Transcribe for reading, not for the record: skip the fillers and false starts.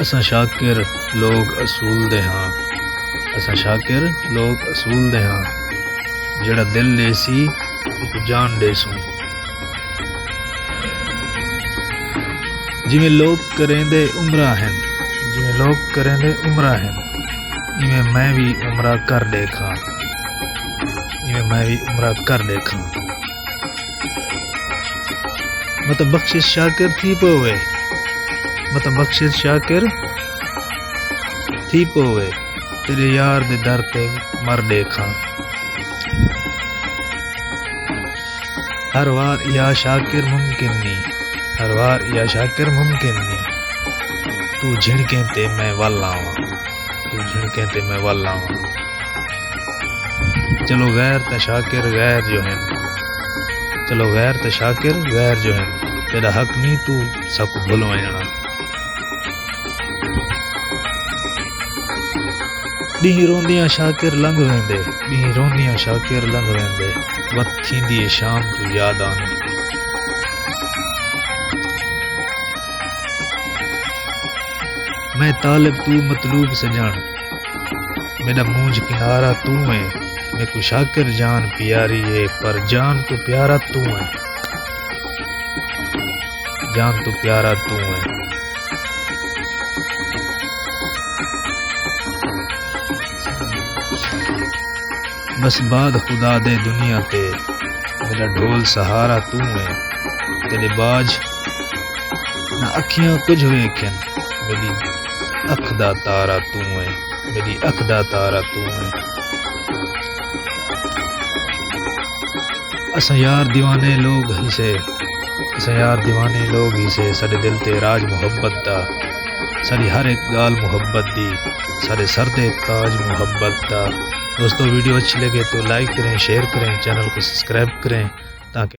اساں شاکر لوگ اصول دے ہاں، اساں شاکر لوگ اصول دے ہاں، جڑا دل لے سی اک جان دے سوں۔ جویں لوگ کریندے عمرہ ہیں، جویں لوگ کریندے عمرہ ہیں، ایویں میں بھی عمرہ کر دیکھاں، ایویں میں بھی عمرہ کر دیکھاں۔ مت بخشش شاکر تھی پوے، مت بخشش شاکر تھی پوے، تیرے یار دے در تے مر دیکھاں۔ ہر وار یا شاکر ممکن نہیں، ہر وار یا شاکر ممکن نہیں، تو جھڑکیں تے میں ول آواں، تو جھڑکیں تے میں ول آواں۔ چلو غیر تے شاکر غیر جو ہیں، چلو غیر تے شاکر غیر جو ہیں، تیرا حق نہیں تو سب بھول وینا۔ ڈینہ روندیاں شاکر لنگھ ویندے، ڈینہ روندیاں شاکر لنگھ ویندے، وقت تھیندی ہے شام تو یاد آنی۔ میں طالب تو مطلوب سجان، میرا مونجھ کنارہ تو ہے، میں کو شاکر جان پیاری ہے، پر جان تو پیارا تو ہے، جان تو پیارا تو ہے۔ بس بعد خدا دے دنیا تے میرا ڈھول سہارا تو ہے، تیرے باج نہ اکھیاں کچھ ویکھن، میری اکھ دا تارا تو ہے، میری اکھ دا تارا تو ہے۔ اساں یار دیوانے لوگ ہی سے، اساں یار دیوانے لوگ ہی سے، ساڈے دل تے راج محبت دا، ساری ہر ایک گال محبت دی، سارے سر تے تاج محبت دا۔ دوستو ویڈیو اچھی لگے تو لائک کریں، شیئر کریں، چینل کو سبسکرائب کریں تاکہ